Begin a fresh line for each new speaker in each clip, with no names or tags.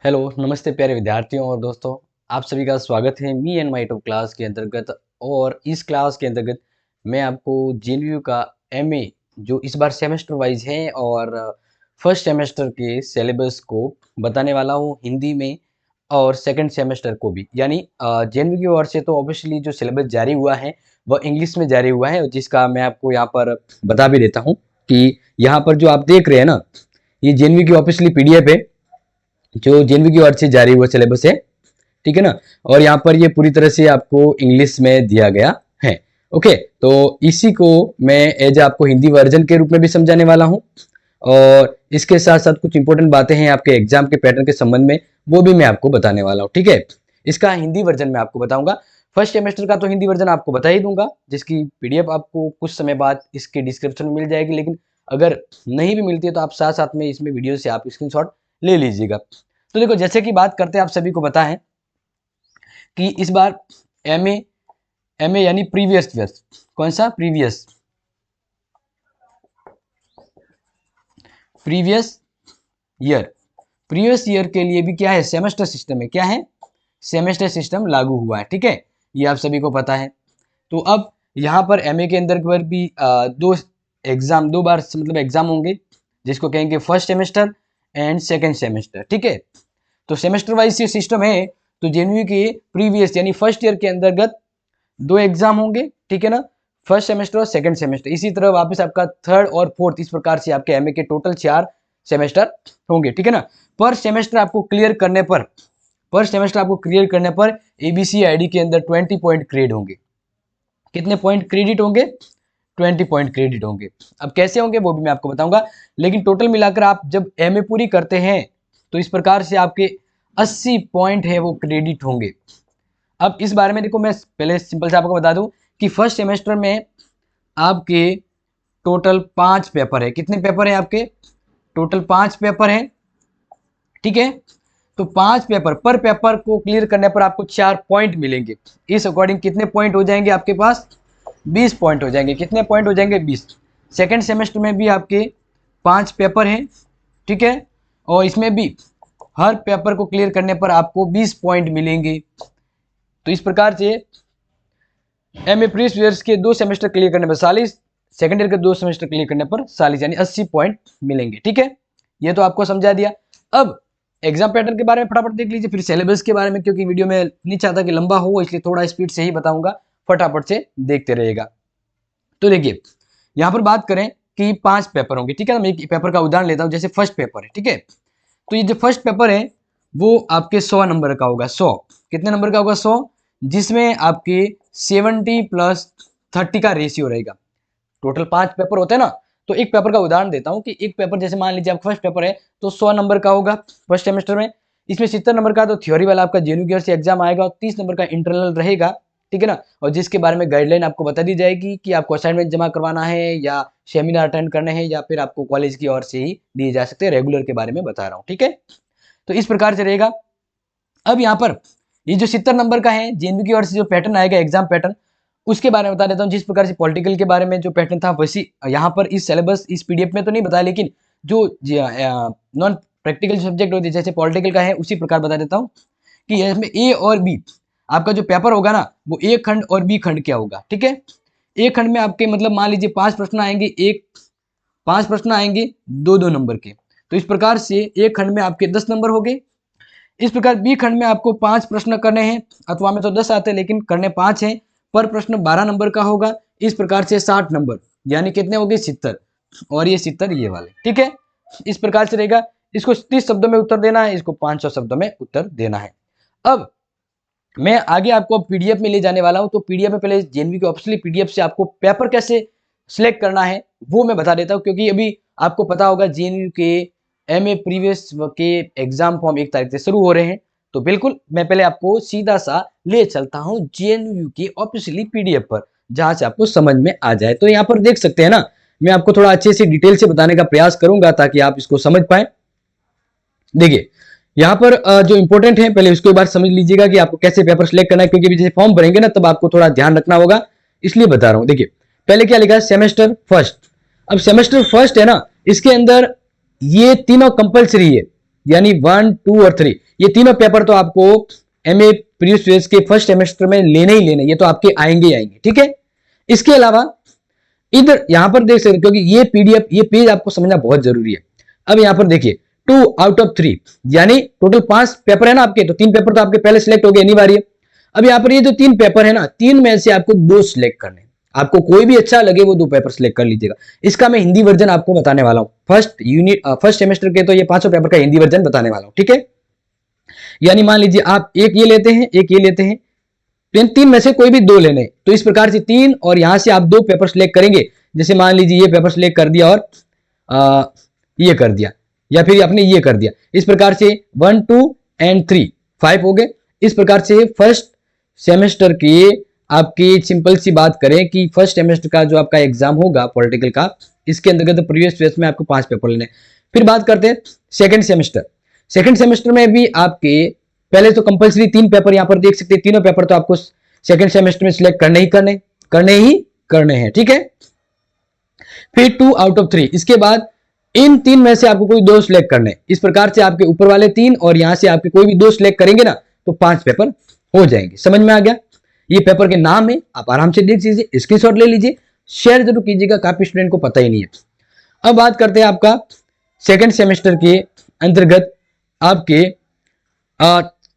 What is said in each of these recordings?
Hello, नमस्ते प्यारे विद्यार्थियों और दोस्तों। आप सभी का स्वागत है मी एंड माई टॉप क्लास के अंतर्गत। और इस क्लास के अंतर्गत मैं आपको जेएनयू का एमए जो इस बार सेमेस्टर वाइज है और फर्स्ट सेमेस्टर के सिलेबस को बताने वाला हूँ हिंदी में, और सेकंड सेमेस्टर को भी। यानी जेएनयू की ओर से तो ऑब्वियसली जो सिलेबस जारी हुआ है वह इंग्लिश में जारी हुआ है, जिसका मैं आपको यहाँ पर बता भी देता हूँ कि यहाँ पर जो आप देख रहे हैं ना, ये जेएनयू की ऑब्वियसली पीडीएफ है जो जेएनयू की ओर से जारी हुआ सिलेबस है, ठीक है ना। और यहाँ पर ये पूरी तरह से आपको इंग्लिश में दिया गया है। ओके, तो इसी को मैं एज आपको हिंदी वर्जन के रूप में भी समझाने वाला हूँ, और इसके साथ साथ कुछ इंपॉर्टेंट बातें हैं आपके एग्जाम के पैटर्न के संबंध में, वो भी मैं आपको बताने वाला हूँ। ठीक है, इसका हिंदी वर्जन मैं आपको बताऊंगा। फर्स्ट सेमेस्टर का तो हिंदी वर्जन आपको बता ही दूंगा, जिसकी पीडीएफ आपको कुछ समय बाद इसके डिस्क्रिप्शन में मिल जाएगी। लेकिन अगर नहीं भी मिलती है तो आप साथ साथ में इसमें वीडियो से आप स्क्रीनशॉट ले लीजिएगा। तो देखो, जैसे कि बात करते हैं, आप सभी को पता है कि इस बार एमए एमए यानी प्रीवियस ईयर, कौन सा previous previous year previous year के लिए भी क्या है, सेमेस्टर सिस्टम है। क्या है, सेमेस्टर सिस्टम लागू हुआ है। ठीक है, ये आप सभी को पता है। तो अब यहाँ पर एमए के अंदर पर भी दो बार मतलब एग्जाम होंगे, जिसको कहेंगे first semester and second semester. ठीक है, तो सेमेस्टर वाइज ये सिस्टम है। तो जेएनयू के प्रीवियस यानी फर्स्ट ईयर के अंतर्गत दो एग्जाम होंगे, ठीक है ना, फर्स्ट सेमेस्टर और सेकंड सेमेस्टर। इसी तरह वापस आपका थर्ड और फोर्थ, इस प्रकार से आपके एमए के टोटल 4 सेमेस्टर होंगे। ठीक है ना। पर सेमेस्टर आपको क्लियर करने पर एबीसी आईडी के अंदर 20 पॉइंट क्रेडिट होंगे। कितने पॉइंट क्रेडिट होंगे, 20 पॉइंट क्रेडिट होंगे। अब कैसे होंगे वो भी मैं आपको बताऊंगा, लेकिन टोटल मिलाकर आप जब एमए पूरी करते हैं तो इस प्रकार से आपके 80 पॉइंट है वो क्रेडिट होंगे। अब इस बारे में देखो, मैं पहले सिंपल से आपको बता दूं कि फर्स्ट सेमेस्टर में आपके टोटल 5 पेपर है। कितने पेपर है आपके, टोटल 5 पेपर है। ठीक है, तो 5 पेपर, पर पेपर को क्लियर करने पर आपको 4 पॉइंट मिलेंगे। इस अकॉर्डिंग कितने पॉइंट हो जाएंगे आपके पास, 20 पॉइंट हो जाएंगे। कितने पॉइंट हो जाएंगे, 20। सेकेंड सेमेस्टर में भी आपके 5 पेपर हैं, ठीक है, और इसमें भी हर पेपर को क्लियर करने पर आपको 20 पॉइंट मिलेंगे। तो इस प्रकार से एमए प्रीवियस ईयर्स के 2 सेमेस्टर क्लियर करने पर 40, सेकंड ईयर के 2 सेमेस्टर क्लियर करने पर 40, यानी 80 पॉइंट मिलेंगे। ठीक है, ये तो आपको समझा दिया। अब एग्जाम पैटर्न के बारे में फटाफट देख लीजिए, फिर सिलेबस के बारे में, क्योंकि वीडियो में नहीं चाहता कि लंबा हो, इसलिए थोड़ा स्पीड से ही बताऊंगा, फटाफट से देखते रहेगा। तो देखिए, यहाँ पर बात करें कि 5 पेपर होंगे, ठीक है ना। मैं एक पेपर का उदाहरण लेता हूँ, जैसे फर्स्ट पेपर है, ठीक है। तो ये जो फर्स्ट पेपर है वो आपके 100 नंबर का होगा। 100 कितने नंबर का होगा, 100, जिसमें आपके 70 प्लस 30 का रेशियो रहेगा। टोटल 5 पेपर होते हैं ना, तो एक पेपर का उदाहरण देता हूँ कि एक पेपर, जैसे मान लीजिए आपका फर्स्ट पेपर है तो 100 नंबर का होगा फर्स्ट सेमेस्टर में। इसमें 70 नंबर का तो थ्योरी वाला आपका जेएनयू की ओर से एग्जाम आएगा, और 30 नंबर का इंटरनल रहेगा, ठीक है ना। और जिसके बारे में गाइडलाइन आपको बता दी जाएगी कि आपको असाइनमेंट जमा करवाना है या सेमिनार अटेंड करने हैं, या फिर आपको कॉलेज की ओर से ही दिए जा सकते हैं। रेगुलर के बारे में बता रहा हूँ, ठीक है। तो इस प्रकार से रहेगा। अब यहाँ पर ये जो 70 नंबर का है जेएनयू की ओर से जो पैटर्न आएगा, एग्जाम पैटर्न, उसके बारे में बता देता हूँ। जिस प्रकार से पॉलिटिकल के बारे में जो पैटर्न था, वैसी यहाँ पर इस सिलेबस इस पीडीएफ में तो नहीं बताया, लेकिन जो नॉन प्रैक्टिकल सब्जेक्ट होते हैं जैसे पॉलिटिकल का है, उसी प्रकार बता देता हूँ कि इसमें ए और बी आपका जो पेपर होगा ना, वो ए खंड और बी खंड क्या होगा, ठीक है। ए खंड में आपके मतलब मान लीजिए 5 प्रश्न आएंगे, 5 प्रश्न आएंगे 2-2 नंबर के। तो इस प्रकार से एक खंड में आपके 10 नंबर हो गए। इस प्रकार बी खंड में आपको 5 प्रश्न करने हैं, अथवा में तो 10 आते हैं लेकिन करने 5 हैं, पर प्रश्न 12 नंबर का होगा। इस प्रकार से 60 नंबर, यानी कितने हो गए, 70, और ये 70 ये वाले, ठीक है। इस प्रकार से रहेगा। इसको 30 शब्दों में उत्तर देना है, इसको 500 शब्दों में उत्तर देना है। अब मैं आगे आपको पीडीएफ में ले जाने वाला हूं, तो पीडीएफ में पहले जेएनयू की ऑफिशियली पीडीएफ से आपको पेपर कैसे सिलेक्ट करना है वो मैं बता देता हूं, क्योंकि अभी आपको पता होगा जेएनयू के एमए प्रीवियस के एग्जाम फॉर्म 1 तारीख से शुरू हो रहे हैं। तो बिल्कुल मैं पहले आपको सीधा सा ले चलता हूं जेएनयू की ऑफिशियली पीडीएफ पर, जहां से आपको समझ में आ जाए। तो यहाँ पर देख सकते हैं ना, मैं आपको थोड़ा अच्छे से डिटेल से बताने का प्रयास करूंगा ताकि आप इसको समझ पाए। देखिए, यहाँ पर जो इंपॉर्टेंट है, पहले उसको एक बार समझ लीजिएगा कि आपको कैसे पेपर सिलेक्ट करना है, क्योंकि अभी जैसे फॉर्म भरेंगे ना तब आपको थोड़ा ध्यान रखना होगा, इसलिए बता रहा हूं। देखिए, पहले क्या लिखा है, सेमेस्टर फर्स्ट। अब सेमेस्टर फर्स्ट है ना, इसके अंदर ये तीनों कंपलसरी है। यानी 1, 2 और 3 ये तीनों पेपर तो आपको एमए प्रीवियस ईयर के फर्स्ट सेमेस्टर में लेने ही लेने, ये तो आपके आएंगे ही आएंगे, ठीक है। इसके अलावा इधर यहां पर देख सकते, क्योंकि ये पीडीएफ ये पेज आपको समझना बहुत जरूरी है। अब यहां पर देखिए 2 आउट ऑफ 3 यानी टोटल 5 पेपर है ना आपके, तो 3 पेपर तो आपके पहले सिलेक्ट हो गए अनिवार्य। अब यहां पर ये जो 3 पेपर है ना, 3 में से आपको 2 सिलेक्ट करने, आपको कोई भी अच्छा लगे वो 2 पेपर सिलेक्ट कर लीजिएगा। इसका मैं हिंदी वर्जन आपको बताने वाला हूं, फर्स्ट सेमेस्टर के तो ये 5 पेपर का हिंदी वर्जन बताने वाला हूं, ठीक है। यानी मान लीजिए आप एक ये लेते हैं, एक ये लेते हैं, तो 3 में से कोई भी 2 लेने, तो इस प्रकार से 3 और यहां से आप 2 पेपर सिलेक्ट करेंगे। जैसे मान लीजिए ये पेपर सिलेक्ट कर दिया और ये कर दिया, या फिर आपने ये कर दिया, इस प्रकार से 1, 2 एंड 3 5 हो गए। इस प्रकार से फर्स्ट सेमेस्टर के आपकी सिंपल सी बात करें कि फर्स्ट सेमेस्टर का जो आपका एग्जाम होगा पॉलिटिकल का, इसके अंतर्गत प्रीवियस ईयर में आपको 5 पेपर लेने। फिर बात करते हैं सेकंड सेमेस्टर। सेकंड सेमेस्टर में भी आपके पहले तो कंपलसरी 3 पेपर यहां पर देख सकते हैं, तीनों पेपर तो आपको सेकंड सेमेस्टर में सिलेक्ट करने हैं, ठीक है। फिर 2 आउट ऑफ 3, इसके बाद इन 3 में से आपको कोई 2 सिलेक्ट करने। इस प्रकार से आपके ऊपर वाले 3 और यहां से आपके कोई भी 2 सिलेक्ट करेंगे ना, तो 5 पेपर हो जाएंगे। समझ में आ गया? ये पेपर के नाम है, आप आराम से देख लीजिए, स्क्रीनशॉट ले लीजिए, शेयर जरूर कीजिएगा, काफी स्टूडेंट को पता ही नहीं है। अब बात करते हैं आपका सेकंड सेमेस्टर के अंतर्गत आपके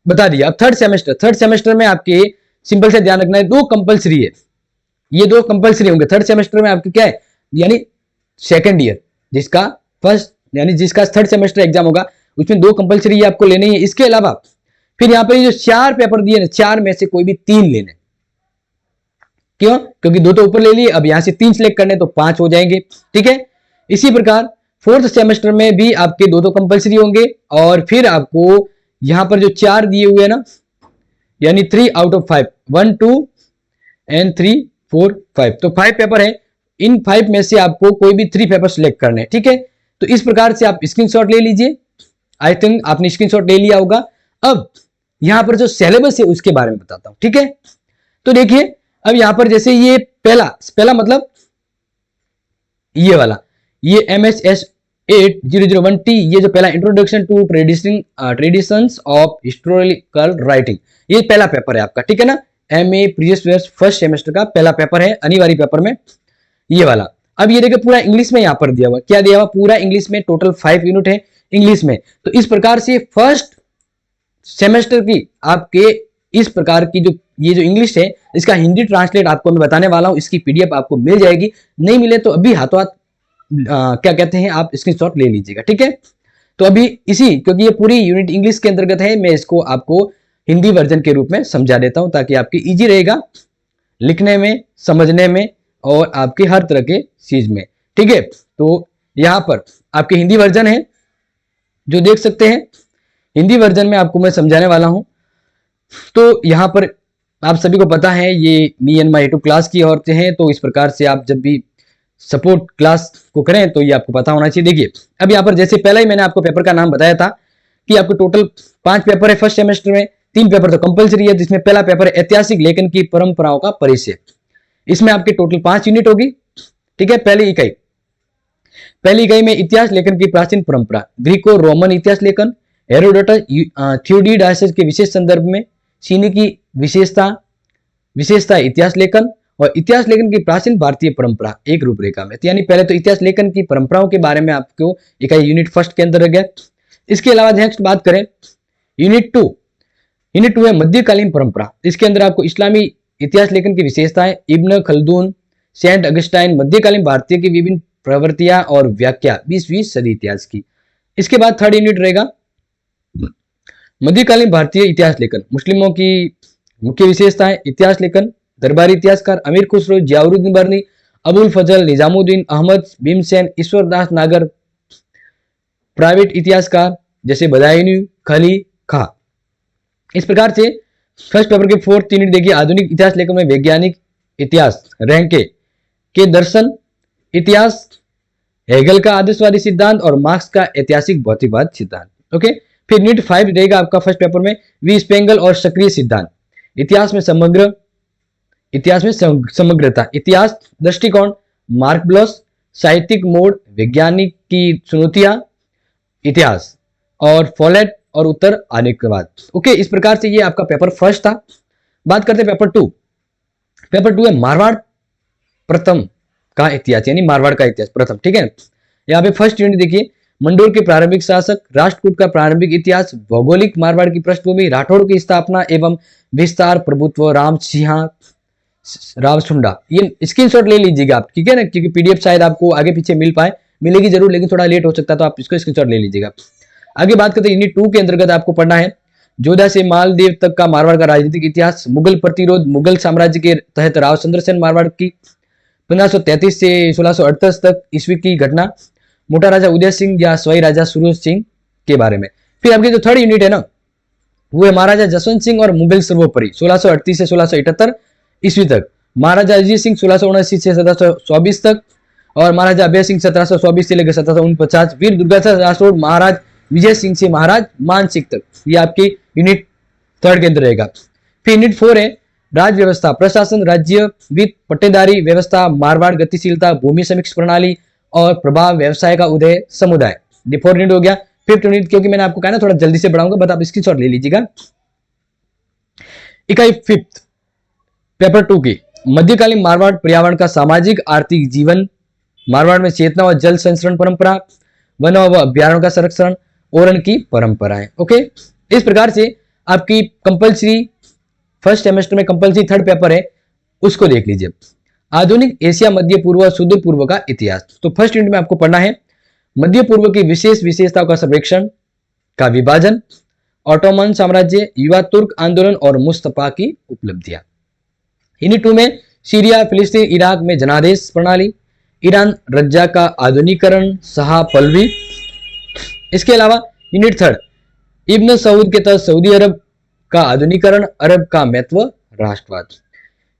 बता दिया। अब थर्ड सेमेस्टर में आपके सिंपल से ध्यान रखना है, 2 कंपलसरी है, ये 2 कंपलसरी होंगे थर्ड सेमेस्टर में आपके, क्या है यानी सेकंड ईयर जिसका थर्ड सेमेस्टर एग्जाम होगा, उसमें 2 कंपलसरी आपको लेने ही है। इसके अलावा फिर यहां पर जो 4 पेपर दिए ना, 4 में से कोई भी 3 लेने। क्यों? क्योंकि 2 तो ऊपर ले लिए, अब यहां से 3 सिलेक्ट करने तो 5 हो जाएंगे, ठीक है। इसी प्रकार फोर्थ सेमेस्टर में भी आपके 2 कंपलसरी होंगे, और फिर आपको यहां पर जो 4 दिए हुए हैं ना, यानी 3 आउट ऑफ 5, 1, 2 एंड 3, 4, 5, तो 5 पेपर है। इन 5 में से आपको कोई भी 3 पेपर सिलेक्ट करने हैं, ठीक है। तो इस प्रकार से आप स्क्रीनशॉट ले लीजिए, आई थिंक आपने स्क्रीनशॉट ले लिया होगा। अब यहां पर जो सिलेबस है उसके बारे में बताता हूं, ठीक है। तो देखिए अब यहां पर जैसे ये पहला मतलब ये वाला, ये MSS 8001T, ये जो पहला introduction to traditions of historical writing, ये पहला पेपर है आपका, ठीक है ना। MA previous year first semester का पहला पेपर है अनिवार्य पेपर में, ये वाला। अब ये देखिए पूरा इंग्लिश में यहां पर दिया हुआ, क्या दिया हुआ, पूरा इंग्लिश में, टोटल 5 यूनिट है इंग्लिश में। तो इस प्रकार से फर्स्ट सेमेस्टर की आपके इस प्रकार की ये जो इंग्लिश है, इसका हिंदी ट्रांसलेट आपको मैं बताने वाला हूं, इसकी PDF आपको मिल जाएगी, नहीं मिले तो अभी हाथों हाथ क्या कहते हैं आप स्क्रीनशॉट ले लीजिएगा, ठीक है। तो अभी क्योंकि ये पूरी यूनिट इंग्लिश के अंतर्गत है, मैं इसको आपको हिंदी वर्जन के रूप में समझा देता हूं, ताकि आपकी इजी रहेगा लिखने में, समझने में, और आपके हर तरह के चीज में, ठीक है। तो यहां पर आपके हिंदी वर्जन है जो देख सकते हैं, हिंदी वर्जन में आपको मैं समझाने वाला हूं। तो यहां पर आप सभी को पता है ये me and my two class की औरतें हैं, तो इस प्रकार से आप जब भी सपोर्ट क्लास को करें तो ये आपको पता होना चाहिए। देखिए अब यहाँ पर जैसे पहला ही मैंने आपको पेपर का नाम बताया था कि आपको टोटल 5 पेपर है फर्स्ट सेमेस्टर में, 3 पेपर तो कंपलसरी है, जिसमें पहला पेपर है ऐतिहासिक लेखन की परंपराओं का परिचय। इसमें आपके टोटल 5 यूनिट होगी, ठीक है। पहली इकाई में इतिहास लेखन की प्राचीन परंपरा, ग्रीको रोमन इतिहास लेखन, हेरोडोटस थ्योडीडायस के विशेष संदर्भ में, चीनी की विशेषता इतिहास लेखन, और इतिहास लेखन की प्राचीन भारतीय परंपरा एक रूपरेखा में। यानी पहले तो इतिहास लेखन की परंपराओं के बारे में आपको इकाई यूनिट फर्स्ट के अंदर गया। इसके अलावा नेक्स्ट बात करें यूनिट 2 है मध्यकालीन परंपरा। इसके अंदर आपको इस्लामी इतिहास लेखन की विशेषताएं, इब्न खल्दून, सेंट अगस्टाइन, मध्यकालीन भारतीय की विभिन्न प्रवृत्तियां और व्याख्या, 20वीं सदी इतिहास की। इसके बाद थर्ड यूनिट रहेगा मध्यकालीन भारतीय इतिहास लेखन, मुस्लिमों की मुख्य विशेषताएं, इतिहास लेखन, दरबारी इतिहासकार अमीर खुसरो, जियाउद्दीन बर्नी, अबुल फजल, निजामुद्दीन अहमद, भीमसेन, ईश्वरदास नागर, प्राइवेट इतिहासकार जैसे बदायूं खली खा। इस प्रकार से फर्स्ट पेपर के 4th यूनिट देखिए आधुनिक इतिहास लेखन में वैज्ञानिक इतिहास, रैंके के दर्शन इतिहास, हेगल का आदर्शवादी सिद्धांत और मार्क्स का ऐतिहासिक भौतिकवाद सिद्धांत। ओके, फिर यूनिट 5 रहेगा आपका फर्स्ट पेपर में वी स्पेंगल और सक्रिय सिद्धांत, इतिहास में समग्रता, इतिहास दृष्टिकोण, मार्क ब्लॉस, साहित्यिक मोड़, वैज्ञानिक की चुनौतियां, इतिहास और फॉलेट और उत्तर आने के बाद। ओके, इस प्रकार से ये आपका पेपर फर्स्ट था। बात करते हैं पेपर टू। पेपर टू है मारवाड़ प्रथम का इतिहास, यानी मारवाड़ का इतिहास प्रथम। ठीक है, यहाँ पे फर्स्ट यूनिट देखिए, मंडोर के प्रारंभिक शासक, राष्ट्रकूट का प्रारंभिक इतिहास, भौगोलिक मारवाड़ की पृष्ठभूमि, राठौड़ की स्थापना एवं विस्तार, प्रभुत्व, राम सिंहा रावसुंडा। ये स्क्रीनशॉट ले लीजिएगा आप, ठीक है ना, क्योंकि पीडीएफ शायद आपको आगे पीछे मिल पाए, मिलेगी जरूर लेकिन थोड़ा लेट हो सकता है, तो आप इसको स्क्रीनशॉट ले लीजिएगा। आगे बात करते हैं यूनिट 2 के अंतर्गत आपको पढ़ना है जोधा से मालदीव तक का मारवाड़ का राजनीतिक इतिहास, मुगल प्रतिरोध, मुगल साम्राज्य के तहत रावचंद्र सेन मारवाड़ की 1533 से 1638 तक ईस्वी की घटना, मोटा राजा उदय सिंह या स्वयं राजा सूरज सिंह के बारे में। फिर आपकी जो थर्ड यूनिट है ना, वो है महाराजा जसवंत सिंह और मुगल सर्वोपरि 1638 से 1678 ईस्वी तक, महाराजा अजीत सिंह 1679 से 1724 तक, और महाराजा अभय सिंह 1724 से लेकर 1749, वीर दुर्गादास राठौड़ महाराज विजय सिंह से महाराज मान सिंह तक। ये आपकी यूनिट थर्ड के अंदर रहेगा। फिर यूनिट 4 है राज्य व्यवस्था, प्रशासन, राज्य वित्त, पट्टेदारी व्यवस्था, मारवाड़, गतिशीलता, भूमि समीक्षा प्रणाली और प्रभाव, व्यवसाय का उदय, समुदाय। ये 4 यूनिट हो गया। फिफ्थ यूनिट क्योंकि मैंने आपको कहा ना थोड़ा जल्दी से बढ़ाऊंगा, बट आप स्क्रीनशॉट ले लीजिएगा। इकाई फिफ्थ पेपर 2 की मध्यकालीन मारवाड़ पर्यावरण का सामाजिक आर्थिक जीवन, मारवाड़ में चेतना व जल संरक्षण परंपरा, वन व अभ्यारण्य का संरक्षण और उनकी परंपराएं। ओके, इस प्रकार से आपकी कंपलसरी फर्स्ट सेमेस्टर में कंपलसरी थर्ड पेपर है, उसको देख लीजिए। आधुनिक एशिया, मध्य पूर्व और सुदूर पूर्व का इतिहास। तो फर्स्ट यूनिट में आपको पढ़ना है मध्य पूर्व की विशेष विशेषताओं का सर्वेक्षण, का विभाजन, ऑटोमन साम्राज्य, युवा तुर्क आंदोलन और मुस्तफा की उपलब्धियां। यूनिट 2 में सीरिया, फिलिस्तीन, इराक में जनादेश प्रणाली, ईरान रज्जा का आधुनिकरण, शाह पलवी। इसके अलावा यूनिट 3 इब्न सऊद के तहत सऊदी अरब का आधुनिकरण, अरब का महत्व, राष्ट्रवाद।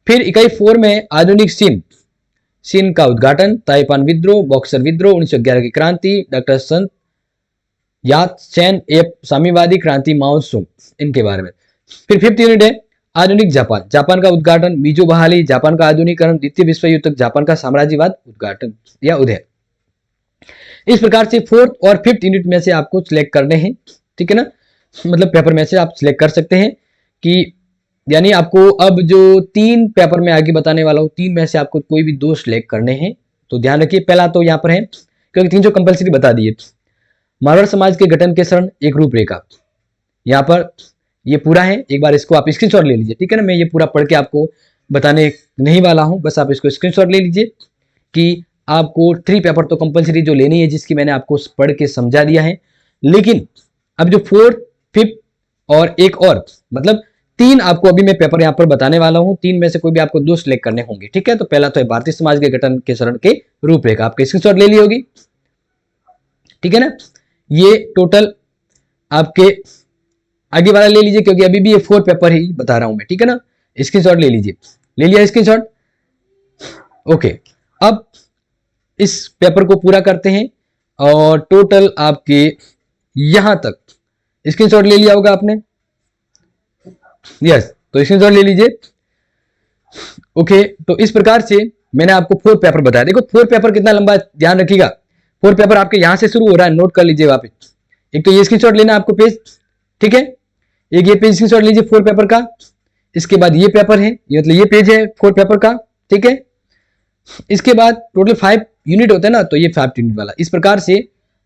फिर इकाई 4 में आधुनिक सिंध का उद्घाटन, ताइपान विद्रोह, बॉक्सर विद्रोह, 1911 की क्रांति, डॉक्टर संत यात सेन एप साम्यवादी क्रांति, माओ सुंग, इनके बारे में। फिर फिफ्थ यूनिट है आधुनिक जापान, जापान का उद्घाटन, मीजो बहाली, जापान का आधुनिकरण, द्वितीय विश्व युद्ध तक जापान का साम्राज्यवाद उद्घाटन या उदय। इस प्रकार से फोर्थ और फिफ्थ यूनिट में से आपको सिलेक्ट करने हैं, ठीक है ना, मतलब पेपर में से आप सिलेक्ट कर सकते हैं कि यानी आपको अब जो 3 पेपर में आगे बताने वाला हूं, 3 में से आपको कोई भी 2 सिलेक्ट करने हैं। तो ध्यान रखिए, पहला तो यहाँ पर है क्योंकि 3 जो कंपलसरी बता दिए, मारवाड़ समाज के गठन के क्षण एक रूपरेखा, यहाँ पर ये पूरा है, एक बार इसको आप स्क्रीनशॉट ले लीजिए, ठीक है ना। मैं ये पूरा पढ़ के आपको बताने नहीं वाला हूं, बस आप इसको स्क्रीनशॉट ले लीजिए कि आपको 3 पेपर तो कंपलसरी जो लेनी है, जिसकी मैंने आपको पढ़ के समझा दिया है। लेकिन अब जो 4th, 5th और एक और मतलब 3 आपको अभी मैं पेपर यहाँ पर बताने वाला हूँ, 3 में से कोई भी आपको 2 सिलेक्ट करने होंगे, ठीक है। तो पहला तो है भारतीय समाज के गठन के क्षण के रूपरेखा, आपके स्क्रीनशॉट ले ली होगी, ठीक है ना। ये टोटल आपके आगे वाला ले लीजिए क्योंकि अभी भी ये 4 पेपर ही बता रहा हूं मैं, ठीक है ना। स्क्रीनशॉट ले लीजिए, ले लिया स्क्रीनशॉट। ओके, अब इस पेपर को पूरा करते हैं और टोटल आपके यहां तक स्क्रीनशॉट ले लिया होगा आपने, यस, तो स्क्रीनशॉट ले लीजिए। ओके, तो इस प्रकार से मैंने आपको 4 पेपर बताया। देखो 4 पेपर कितना लंबा, ध्यान रखिएगा, 4 पेपर आपके यहां से शुरू हो रहा है, नोट कर लीजिए वापस। एक तो ये स्क्रीनशॉट लेना आपको पेज, ठीक है, एक ये पेज स्क्रीनशॉट लीजिए 4 पेपर का, इसके बाद ये पेपर है, ये मतलब ये पेज है 4 पेपर का, ठीक है। इसके बाद टोटल 5 यूनिट होते हैं ना, तो ये 5 यूनिट वाला। इस प्रकार से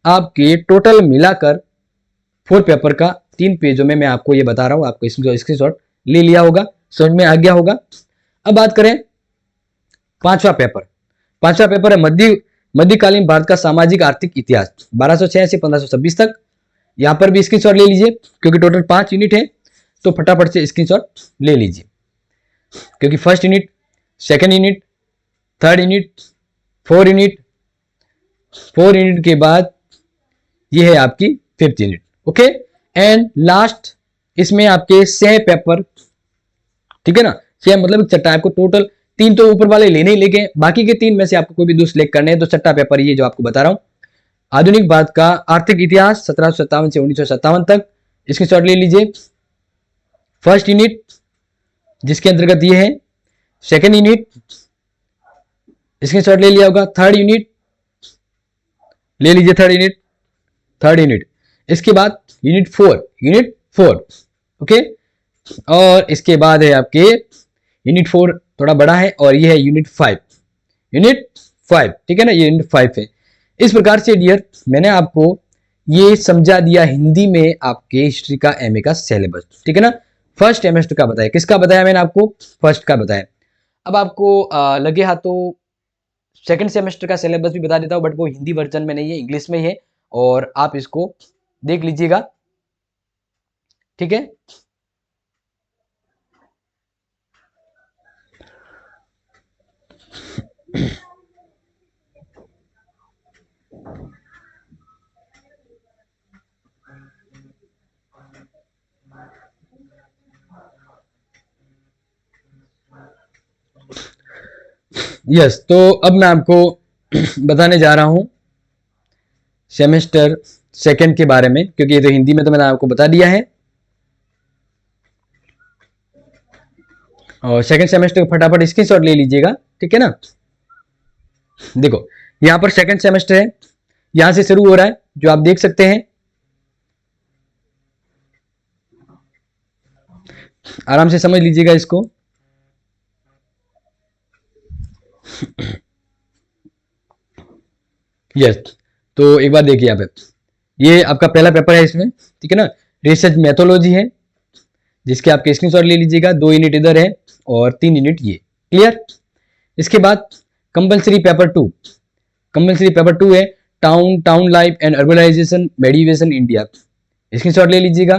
आपके टोटल मिलाकर 4 पेपर का 3 पेजों में मैं आपको ये बता रहा हूं, आपको स्क्रीनशॉट ले लिया होगा, समझ में आ गया होगा। अब बात करें 5वां पेपर। 5वां पेपर है मध्यकालीन भारत का सामाजिक आर्थिक इतिहास 1206 से 1526 तक। यहां पर भी स्क्रीनशॉट ले लीजिए क्योंकि टोटल 5 यूनिट है, तो फटाफट से स्क्रीनशॉट ले लीजिए क्योंकि first unit, second unit, third unit, 4 unit, 4 unit के बाद ये है आपकी 5th unit. Okay, and last इसमें आपके 6 पेपर, ठीक है ना, 6 मतलब चट्टा, आपको टोटल 3 तो ऊपर वाले लेने ही लेके, बाकी के 3 में से आपको कोई भी 2 सिलेक्ट करने हैं। तो छठा पेपर ये जो आपको बता रहा हूं, आधुनिक भारत का आर्थिक इतिहास 1757 से 1957 तक, स्क्रीनशॉट ले लीजिए। फर्स्ट यूनिट जिसके अंतर्गत ये है, सेकंड यूनिट स्क्रीनशॉट ले लिया होगा, थर्ड यूनिट ले लीजिए, थर्ड यूनिट इसके बाद यूनिट 4 ओके। और इसके बाद है आपके यूनिट 4 थोड़ा बड़ा है और ये है यूनिट 5 ठीक है ना, ये यूनिट 5 है। इस प्रकार से डियर मैंने आपको ये समझा दिया हिंदी में आपके हिस्ट्री का एमए का सिलेबस, ठीक है ना। फर्स्ट सेमेस्टर का बताया, किसका बताया मैंने आपको, फर्स्ट का बताया। अब आपको लगे हाथ तो सेकंड सेमेस्टर का सिलेबस भी बता देता हूँ, बट वो हिंदी वर्जन में नहीं है, इंग्लिश में ही है, और आप इसको देख लीजिएगा, ठीक है। यस तो अब मैं आपको बताने जा रहा हूं सेमेस्टर सेकंड के बारे में, क्योंकि ये तो हिंदी में तो मैंने आपको बता दिया है। और सेकंड सेमेस्टर फटाफट स्क्रीनशॉट ले लीजिएगा, ठीक है ना। देखो यहां पर सेकंड सेमेस्टर है, यहां से शुरू हो रहा है, जो आप देख सकते हैं, आराम से समझ लीजिएगा इसको। यस तो एक बार देखिए यहाँ पे, ये आपका पहला पेपर है इसमें, ठीक है ना। रिसर्च मैथोलॉजी है, जिसके आपके स्क्रीनशॉट ले लीजिएगा, 2 यूनिट इधर है और 3 यूनिट ये, क्लियर। इसके बाद कंपलसरी पेपर टू है town life and urbanisation medieval India, screenshot ले लीजिएगा।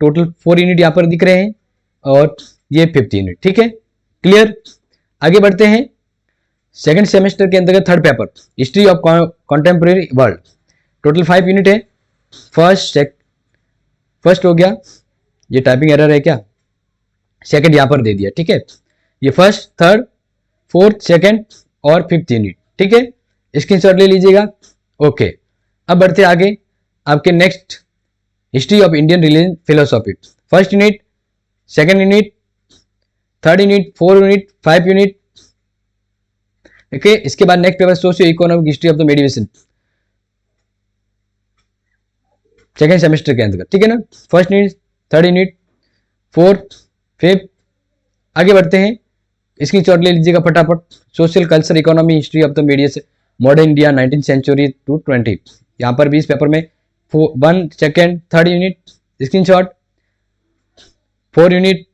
टोटल 4 यूनिट यहाँ पर दिख रहे हैं और ये 5th यूनिट, ठीक है, क्लियर। आगे बढ़ते हैं सेकंड सेमेस्टर के अंतर्गत third paper history of contemporary world, total 5 unit है। फर्स्ट हो गया, ये टाइपिंग एरर है क्या, सेकंड यहां पर दे दिया, ठीक है। ये फर्स्ट, थर्ड, फोर्थ, सेकंड और 5th यूनिट, ठीक है, स्क्रीनशॉट ले लीजिएगा। ओके अब बढ़ते आगे, आपके next history of Indian religion philosophy, first unit, second unit, third unit, 4 unit, 5 unit, okay. इसके बाद next paper socio economic history of the medieval, second semester के अंतर्गत, ठीक है ना। First unit, third unit, fourth, 5th, आगे बढ़ते हैं, स्क्रीनशॉट ले लीजिएगा फटाफट। Social culture economy history of the media modern India 19th century to 20, यहाँ पर भी इस पेपर में 1, 2, 3rd unit, screenshot, 4 unit,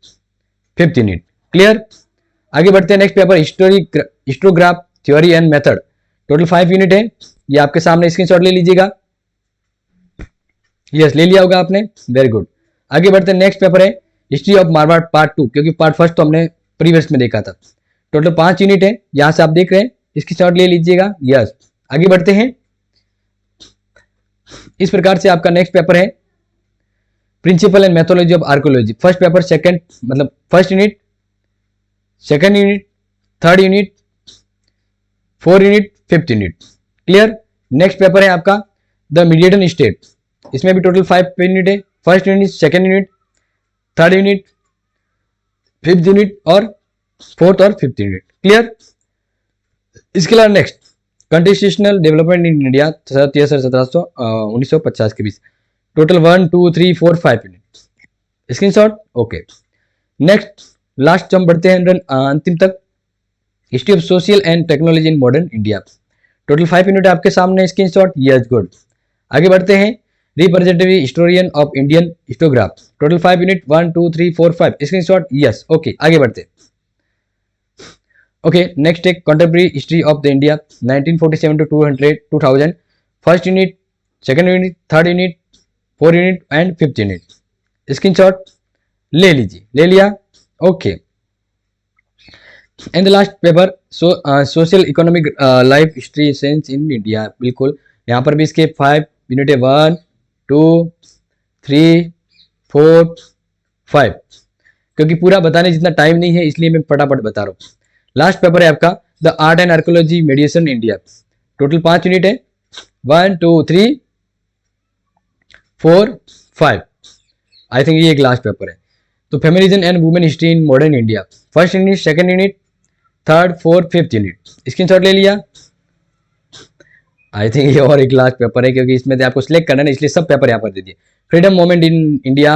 5th unit, clear. आगे बढ़ते हैं next paper histograph theory and method, total 5 unit है, ये आपके सामने, स्क्रीनशॉट ले लीजिएगा। यस ले लिया होगा आपने, वेरी गुड। आगे बढ़ते हैं नेक्स्ट पेपर है हिस्ट्री ऑफ मारवाड़ पार्ट 2, क्योंकि पार्ट फर्स्ट तो हमने प्रीवियस में देखा था। टोटल 5 यूनिट है, यहां से आप देख रहे हैं, इसकी शॉट ले लीजिएगा। यस आगे बढ़ते हैं, इस प्रकार से आपका नेक्स्ट पेपर है principal and methodology of archaeology, first paper second, मतलब first unit, second unit, third unit, 4 unit, 5th unit, clear. Next paper है आपका द मीडिएटन स्टेट, इसमें भी टोटल 5 यूनिट है, first unit, second unit, third unit, 5th unit और 4th और 5th unit, clear. इसके अलावा next constitutional development in India 1950 के बीच, total 1, 2, 3, 4, 5 unit, screenshot, okay. Next last हम बढ़ते हैं अंतिम तक, history of social and technology in modern India, total 5 unit आपके सामने, स्क्रीनशॉट, यस गुड। आगे बढ़ते हैं representative historian of Indian historiography, total 5 unit, 1, 2, 3, 4, 5, screenshot, yes, okay. आगे बढ़ते हैं, ओके। नेक्स्ट एक contemporary history of the India 1947 to 2000, first unit, second unit, third unit, 4 unit and 5th unit, screenshot ले लीजिए, ले लिया, okay. And the last paper social economic life history sense in India, बिल्कुल यहाँ पर भी इसके 5 यूनिट है, 1, 2, 3, 4, 5, क्योंकि पूरा बताने जितना टाइम नहीं है इसलिए मैं फटाफट बता रहा हूँ। लास्ट पेपर है आपका the art and archaeology मेडिएशन India, total 5 unit है, 1, 2, 3, 4, 5, आई थिंक ये एक लास्ट पेपर है। तो feminism and women history in modern India, first unit, second unit, third, 4th, 5th unit, screenshot ले लिया। आई थिंक ये और एक लास्ट पेपर है, क्योंकि इसमें आपको सिलेक्ट करना है ना, इसलिए सब पेपर यहाँ पर दे दिए। Freedom movement in India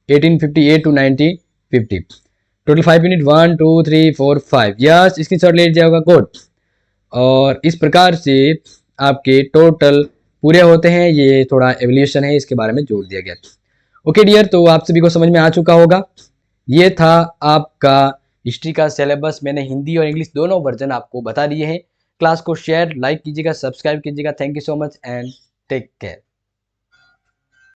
1858 to 1950, total 5 minute 1 2 3 4 5, yes screenshot ले लीजिए होगा कोड। और इस प्रकार से आपके टोटल पूरे होते हैं। ये थोड़ा एवल्यूशन है, इसके बारे में जोड़ दिया गया। ओके डियर, तो आप सभी को समझ में आ चुका होगा। ये था आपका हिस्ट्री का सिलेबस। मैंने हिंदी और इंग्लिश दोनों वर्जन आपको बता दिए हैं। क्लास को शेयर लाइक कीजिएगा, सब्सक्राइब कीजिएगा। Thank you so much and take care.